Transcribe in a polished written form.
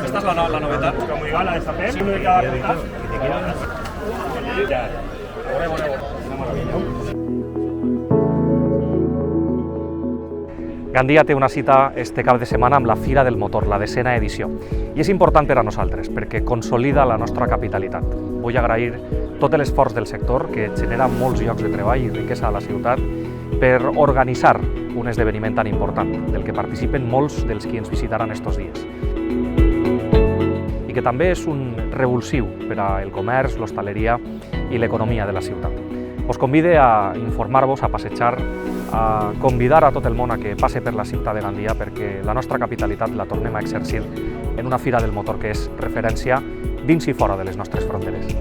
Esta és la novetat. Como igual la destapé, uno de cada punta. Ya. Una maravilla. Gandia té una cita este cap de setmana amb la Fira del Motor, la 10ª edició. I és important per a nosaltres, perquè consolida la nostra capitalitat. Vull agrair tot l'esforç del sector, que genera molts llocs de treball i riquesa a la ciutat, per organitzar un esdeveniment tan important, del que participen molts dels qui ens visitaran estos dies. I que també és un revulsiu per al comerç, l'hostaleria i l'economia de la ciutat. Us convide a informar-vos, a passejar, a convidar a tot el món a que passe per la ciutat de Gandia perquè la nostra capitalitat la tornem a exercir en una fira del motor que és referència dins i fora de les nostres fronteres.